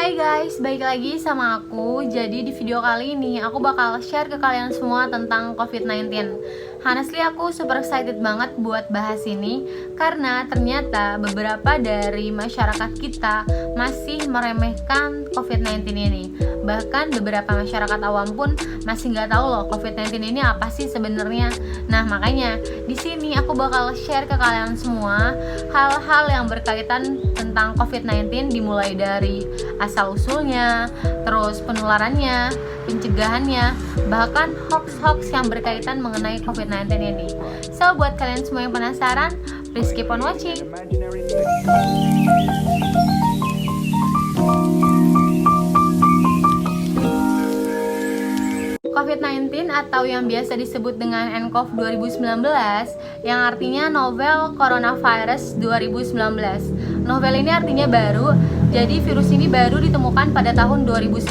Hai guys, balik lagi sama aku. Jadi di video kali ini aku bakal share ke kalian semua tentang COVID-19. Honestly aku super excited banget buat bahas ini karena ternyata beberapa dari masyarakat kita masih meremehkan COVID-19 ini. Bahkan beberapa masyarakat awam pun masih nggak tahu loh COVID-19 ini apa sih sebenarnya. Nah makanya di sini aku bakal share ke kalian semua hal-hal yang berkaitan tentang COVID-19, dimulai dari asal-usulnya, terus penularannya, pencegahannya, bahkan hoax-hoax yang berkaitan mengenai COVID-19 ini. So buat kalian semua yang penasaran, please keep on watching. COVID-19 atau yang biasa disebut dengan nCoV 2019 yang artinya Novel Coronavirus 2019. Novel ini artinya baru, jadi virus ini baru ditemukan pada tahun 2019.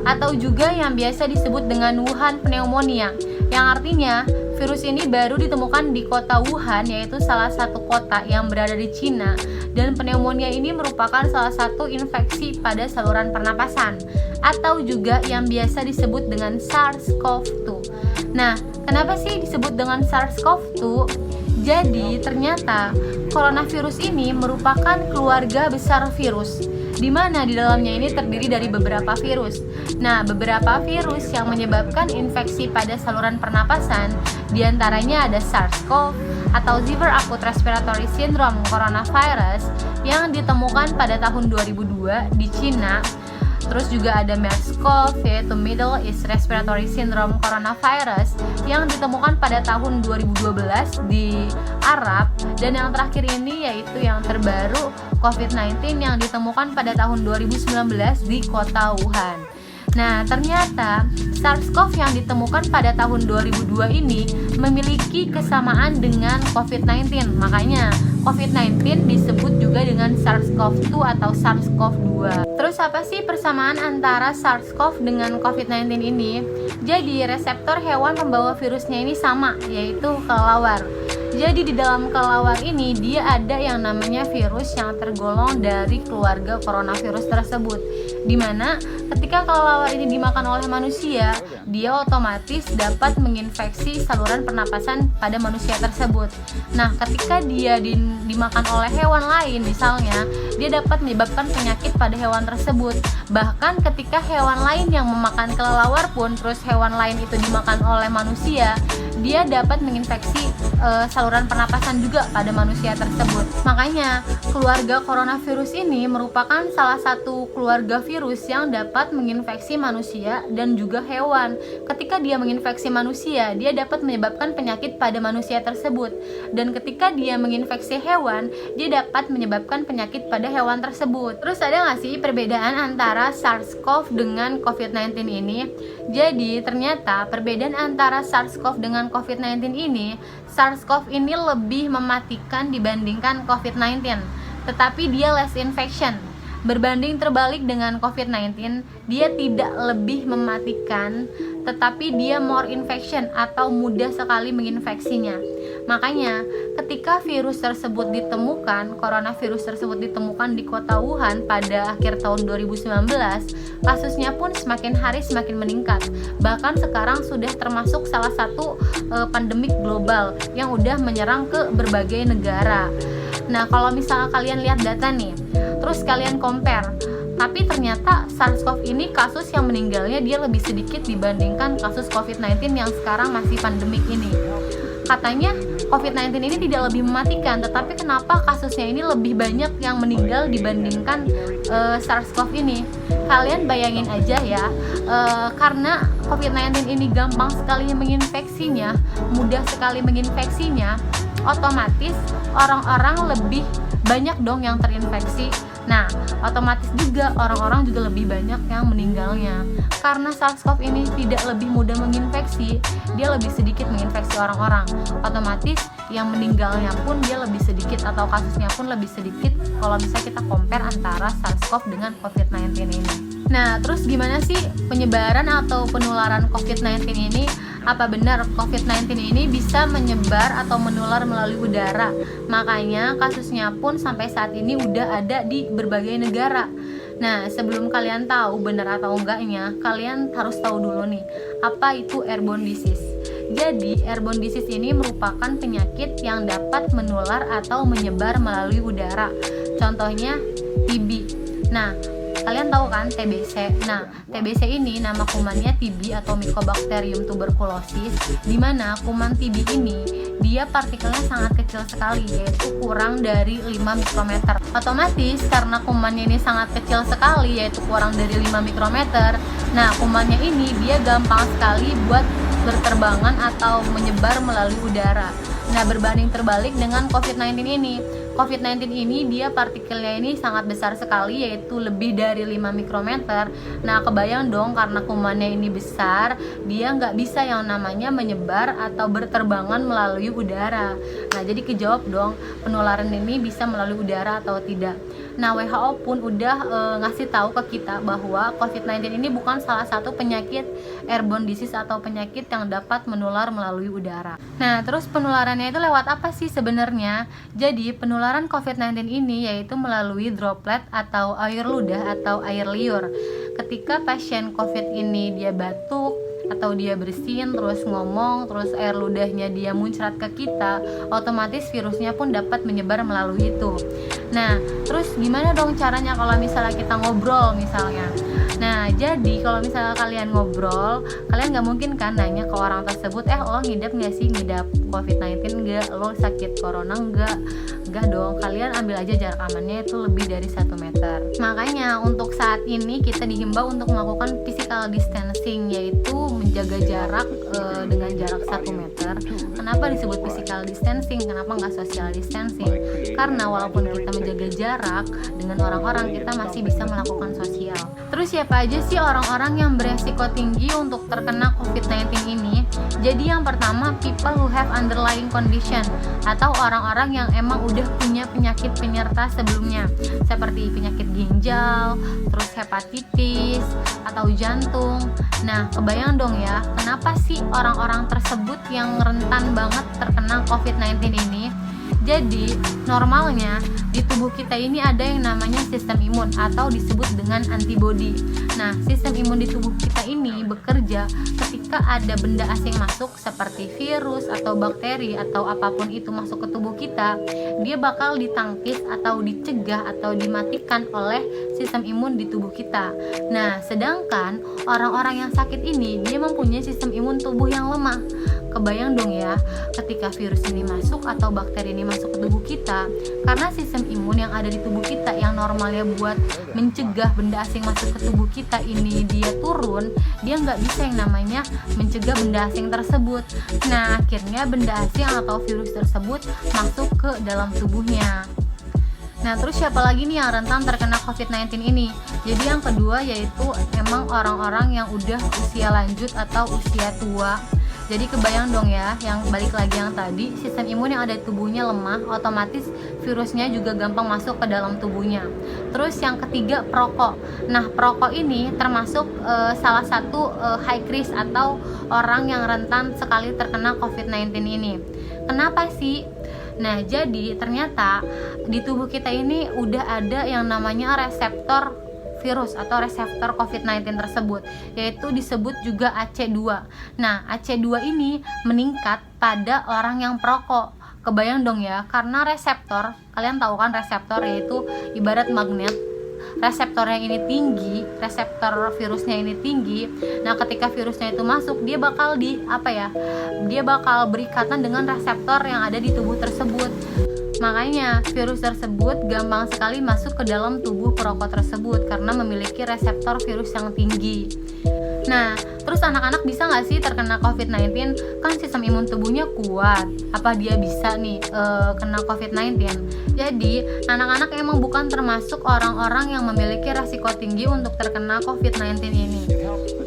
Atau juga yang biasa disebut dengan Wuhan pneumonia, yang artinya virus ini baru ditemukan di kota Wuhan, yaitu salah satu kota yang berada di Cina. Dan pneumonia ini merupakan salah satu infeksi pada saluran pernapasan, atau juga yang biasa disebut dengan SARS-CoV-2. Nah, kenapa sih disebut dengan SARS-CoV-2? Jadi, ternyata coronavirus ini merupakan keluarga besar virus, di mana di dalamnya ini terdiri dari beberapa virus. Nah, beberapa virus yang menyebabkan infeksi pada saluran pernapasan, diantaranya ada SARS-CoV atau Severe Acute Respiratory Syndrome Coronavirus yang ditemukan pada tahun 2002 di Cina. Terus juga ada MERS-CoV, yaitu Middle East Respiratory Syndrome Coronavirus yang ditemukan pada tahun 2012 di Arab. Dan yang terakhir ini yaitu yang terbaru COVID-19 yang ditemukan pada tahun 2019 di kota Wuhan. Nah, ternyata SARS-CoV yang ditemukan pada tahun 2002 ini memiliki kesamaan dengan COVID-19. Makanya COVID-19 disebut juga dengan SARS-CoV-2 atau SARS-CoV-2. Terus apa sih persamaan antara SARS-CoV dengan COVID-19 ini? Jadi reseptor hewan pembawa virusnya ini sama, yaitu kelelawar. Jadi di dalam kelelawar ini dia ada yang namanya virus yang tergolong dari keluarga coronavirus tersebut, dimana ketika kelelawar ini dimakan oleh manusia, dia otomatis dapat menginfeksi saluran pernapasan pada manusia tersebut. Nah, ketika dia dimakan oleh hewan lain misalnya, dia dapat menyebabkan penyakit pada hewan tersebut. Bahkan ketika hewan lain yang memakan kelelawar pun, terus hewan lain itu dimakan oleh manusia, dia dapat menginfeksi saluran pernapasan juga pada manusia tersebut. Makanya keluarga coronavirus ini merupakan salah satu keluarga virus yang dapat menginfeksi manusia dan juga hewan. Ketika dia menginfeksi manusia, dia dapat menyebabkan penyakit pada manusia tersebut. Dan ketika dia menginfeksi hewan, dia dapat menyebabkan penyakit pada hewan tersebut. Terus ada nggak sih perbedaan antara SARS-CoV dengan COVID-19 ini? Jadi ternyata perbedaan antara SARS-CoV dengan COVID-19 ini, SARS-CoV ini lebih mematikan dibandingkan COVID-19, tetapi dia less infection. Berbanding terbalik dengan COVID-19, dia tidak lebih mematikan, tetapi dia more infection atau mudah sekali menginfeksinya. Makanya ketika virus tersebut ditemukan, coronavirus tersebut ditemukan di kota Wuhan pada akhir tahun 2019, kasusnya pun semakin hari semakin meningkat. Bahkan sekarang sudah termasuk salah satu pandemik global yang udah menyerang ke berbagai negara. Nah, kalau misalnya kalian lihat data nih, terus kalian compare, tapi ternyata SARS-CoV ini kasus yang meninggalnya dia lebih sedikit dibandingkan kasus COVID-19 yang sekarang masih pandemik ini. Katanya COVID-19 ini tidak lebih mematikan, tetapi kenapa kasusnya ini lebih banyak yang meninggal dibandingkan SARS-CoV ini? Kalian bayangin aja ya, karena COVID-19 ini gampang sekali menginfeksinya, mudah sekali menginfeksinya, otomatis orang-orang lebih banyak dong yang terinfeksi. Nah, otomatis juga orang-orang juga lebih banyak yang meninggalnya. Karena SARS-CoV ini tidak lebih mudah menginfeksi, dia lebih sedikit menginfeksi orang-orang. Otomatis yang meninggalnya pun dia lebih sedikit atau kasusnya pun lebih sedikit kalau misalnya kita compare antara SARS-CoV dengan COVID-19 ini. Nah, terus gimana sih penyebaran atau penularan COVID-19 ini? Apa benar COVID-19 ini bisa menyebar atau menular melalui udara? Makanya kasusnya pun sampai saat ini udah ada di berbagai negara. Nah, sebelum kalian tahu benar atau enggaknya, kalian harus tahu dulu nih, apa itu airborne disease. Jadi, airborne disease ini merupakan penyakit yang dapat menular atau menyebar melalui udara. Contohnya TB. Nah, kalian tahu kan TBC. Nah, TBC ini nama kumannya TB atau Mycobacterium tuberculosis, di mana kuman TB ini dia partikelnya sangat kecil sekali, yaitu kurang dari 5 mikrometer. Otomatis karena kumannya ini sangat kecil sekali, yaitu kurang dari 5 mikrometer, nah kumannya ini dia gampang sekali buat berterbangan atau menyebar melalui udara. Nah, berbanding terbalik dengan COVID-19 ini. COVID-19 ini dia partikelnya ini sangat besar sekali, yaitu lebih dari 5 mikrometer. Nah, kebayang dong, karena kumannya ini besar, dia nggak bisa yang namanya menyebar atau berterbangan melalui udara. Nah, jadi kejawab dong, penularan ini bisa melalui udara atau tidak. Nah, WHO pun udah ngasih tahu ke kita bahwa COVID-19 ini bukan salah satu penyakit airborne disease atau penyakit yang dapat menular melalui udara. Nah, terus penularannya itu lewat apa sih sebenarnya? Jadi, penularan COVID-19 ini yaitu melalui droplet atau air ludah atau air liur. Ketika pasien COVID ini dia batuk atau dia bersin, terus ngomong, terus air ludahnya dia muncrat ke kita, otomatis virusnya pun dapat menyebar melalui itu. Nah, terus gimana dong caranya kalau misalnya kita ngobrol misalnya? Nah, jadi kalau misalnya kalian ngobrol, kalian nggak mungkin kan nanya ke orang tersebut, lo ngidap nggak sih, ngidap COVID-19 nggak, lo sakit corona nggak dong, kalian ambil aja jarak amannya itu lebih dari 1 meter. Makanya untuk saat ini kita dihimbau untuk melakukan physical distancing, yaitu menjaga jarak dengan jarak 1 meter. Kenapa disebut physical distancing? Kenapa nggak social distancing? Karena walaupun kita menjaga jarak dengan orang-orang, kita masih bisa melakukan sosial. Terus siapa aja sih orang-orang yang beresiko tinggi untuk terkena COVID-19 ini? Jadi yang pertama, people who have underlying condition, atau orang-orang yang emang udah punya penyakit penyerta sebelumnya, seperti penyakit ginjal, terus hepatitis, atau jantung. Nah, kebayang dong ya, kenapa sih orang-orang tersebut yang rentan banget terkena COVID-19 ini? Jadi, normalnya di tubuh kita ini ada yang namanya sistem imun atau disebut dengan antibodi. Nah, sistem imun di tubuh kita ini bekerja ketika ada benda asing masuk seperti virus atau bakteri atau apapun itu masuk ke tubuh kita, dia bakal ditangkis atau dicegah atau dimatikan oleh sistem imun di tubuh kita. Nah, sedangkan orang-orang yang sakit ini dia mempunyai sistem imun tubuh yang lemah. Kebayang dong ya, ketika virus ini masuk atau bakteri ini masuk ke tubuh kita, karena sistem imun yang ada di tubuh kita yang normalnya buat mencegah benda asing masuk ke tubuh kita ini dia turun, dia nggak bisa yang namanya mencegah benda asing tersebut. Nah, akhirnya benda asing atau virus tersebut masuk ke dalam tubuhnya. Nah, terus siapa lagi nih yang rentan terkena COVID-19 ini? Jadi yang kedua yaitu emang orang-orang yang udah usia lanjut atau usia tua. Jadi kebayang dong ya, yang balik lagi yang tadi, sistem imun yang ada di tubuhnya lemah, otomatis virusnya juga gampang masuk ke dalam tubuhnya. Terus yang ketiga, perokok. Nah, perokok ini termasuk salah satu high risk atau orang yang rentan sekali terkena COVID-19 ini. Kenapa sih? Nah, jadi ternyata di tubuh kita ini udah ada yang namanya reseptor virus atau reseptor COVID-19 tersebut, yaitu disebut juga AC2. Nah, AC2 ini meningkat pada orang yang perokok. Kebayang dong ya, karena reseptor, kalian tahu kan reseptor yaitu ibarat magnet. Reseptornya ini tinggi, reseptor virusnya ini tinggi. Nah, ketika virusnya itu masuk, dia bakal dia bakal berikatan dengan reseptor yang ada di tubuh tersebut. Makanya virus tersebut gampang sekali masuk ke dalam tubuh perokok tersebut karena memiliki reseptor virus yang tinggi. Nah, terus anak-anak bisa nggak sih terkena COVID-19? Kan sistem imun tubuhnya kuat. Apa dia bisa nih kena COVID-19? Jadi, anak-anak emang bukan termasuk orang-orang yang memiliki resiko tinggi untuk terkena COVID-19 ini.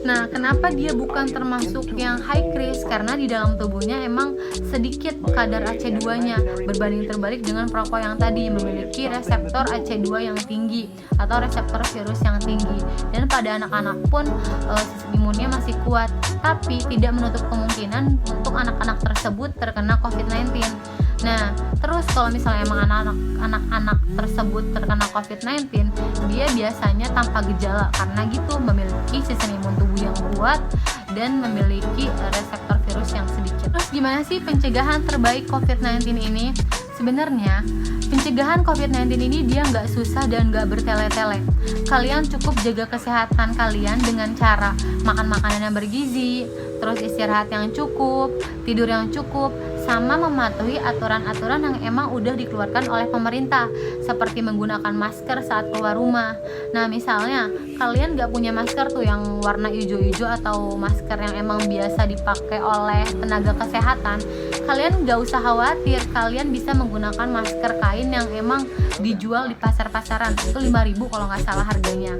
Nah, kenapa dia bukan termasuk yang high risk? Karena di dalam tubuhnya emang sedikit kadar AC2-nya berbanding terbalik dengan perokok yang tadi memiliki reseptor AC2 yang tinggi atau reseptor virus yang tinggi. Dan pada anak-anak pun sistem imunnya masih kuat, tapi tidak menutup kemungkinan untuk anak-anak tersebut terkena COVID-19. Nah, terus kalau misalnya emang anak-anak tersebut terkena COVID-19, dia biasanya tanpa gejala karena gitu memiliki sistem imun tubuh yang kuat dan memiliki reseptor virus yang sedikit. Terus gimana sih pencegahan terbaik COVID-19 ini? Sebenarnya pencegahan COVID-19 ini dia nggak susah dan nggak bertele-tele. Kalian cukup jaga kesehatan kalian dengan cara makan makanan yang bergizi, terus istirahat yang cukup, tidur yang cukup, sama mematuhi aturan-aturan yang emang udah dikeluarkan oleh pemerintah, seperti menggunakan masker saat keluar rumah. Nah, misalnya kalian nggak punya masker tuh yang warna hijau-hijau atau masker yang emang biasa dipakai oleh tenaga kesehatan, kalian nggak usah khawatir, kalian bisa menggunakan masker kain yang emang dijual di pasar-pasaran, itu 5.000 kalau nggak salah harganya.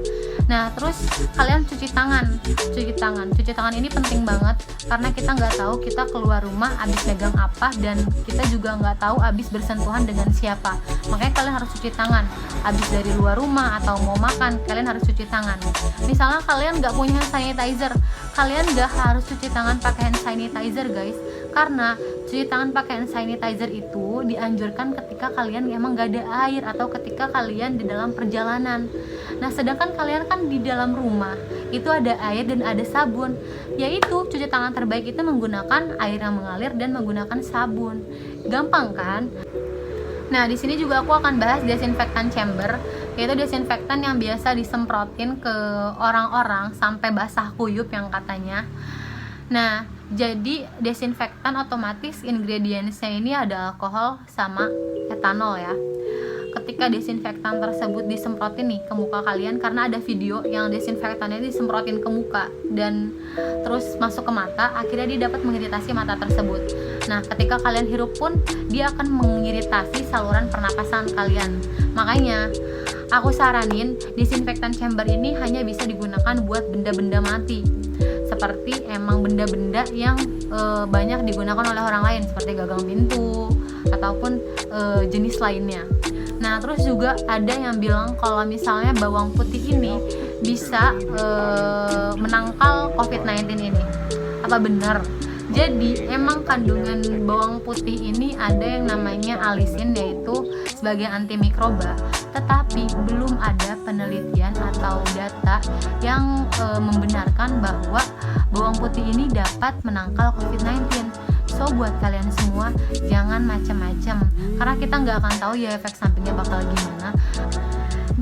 Nah, terus kalian cuci tangan ini penting banget karena kita nggak tahu kita keluar rumah abis megang apa, dan kita juga nggak tahu abis bersentuhan dengan siapa. Makanya kalian harus cuci tangan abis dari luar rumah atau mau makan, kalian harus cuci tangan. Misalnya kalian nggak punya hand sanitizer, kalian nggak harus cuci tangan pakai hand sanitizer guys, karena cuci tangan pakai hand sanitizer itu dianjurkan ketika kalian emang gak ada air atau ketika kalian di dalam perjalanan. Nah, sedangkan kalian kan di dalam rumah itu ada air dan ada sabun, yaitu cuci tangan terbaik itu menggunakan air yang mengalir dan menggunakan sabun. Gampang kan? Nah, di sini juga aku akan bahas desinfektan chamber, yaitu desinfektan yang biasa disemprotin ke orang-orang sampai basah kuyup yang katanya. Nah, jadi desinfektan otomatis ingredientsnya ini ada alkohol sama etanol ya. Ketika desinfektan tersebut disemprotin nih ke muka kalian, karena ada video yang desinfektannya disemprotin ke muka dan terus masuk ke mata, akhirnya dia dapat mengiritasi mata tersebut. Nah, ketika kalian hirup pun dia akan mengiritasi saluran pernapasan kalian. Makanya aku saranin desinfektan chamber ini hanya bisa digunakan buat benda-benda mati, seperti emang benda-benda yang banyak digunakan oleh orang lain, seperti gagang pintu ataupun jenis lainnya. Nah, terus juga ada yang bilang kalau misalnya bawang putih ini bisa menangkal COVID-19 ini. Apa benar? Jadi emang kandungan bawang putih ini ada yang namanya alisin, yaitu sebagai antimikroba, tetapi belum ada penelitian atau data yang membenarkan bahwa bawang putih ini dapat menangkal COVID-19. So, buat kalian semua jangan macam-macam, karena kita nggak akan tahu ya efek sampingnya bakal gimana.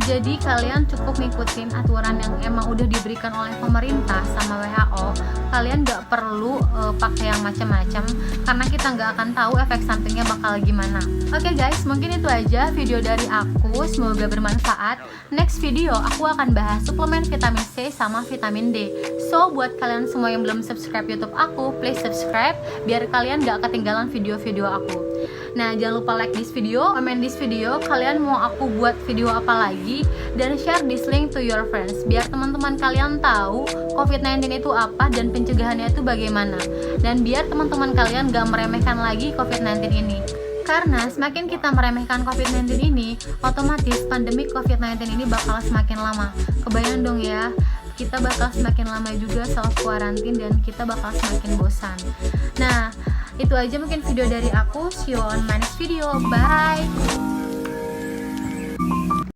Jadi kalian cukup ngikutin aturan yang emang udah diberikan oleh pemerintah sama WHO. Kalian nggak perlu pakai yang macam-macam, karena kita nggak akan tahu efek sampingnya bakal gimana. Oke guys, mungkin itu aja video dari aku, semoga bermanfaat. Next video aku akan bahas suplemen vitamin C sama vitamin D. So, buat kalian semua yang belum subscribe YouTube aku, please subscribe biar kalian nggak ketinggalan video-video aku. Nah, jangan lupa like this video, comment this video, kalian mau aku buat video apa lagi, dan share this link to your friends biar teman-teman kalian tahu COVID-19 itu apa dan pencegahannya itu bagaimana, dan biar teman-teman kalian gak meremehkan lagi COVID-19 ini. Karena semakin kita meremehkan COVID-19 ini, otomatis pandemi COVID-19 ini bakal semakin lama. Kebayang dong ya, kita bakal semakin lama juga self quarantine dan kita bakal semakin bosan. Nah, itu aja mungkin video dari aku. See you on my next video. Bye.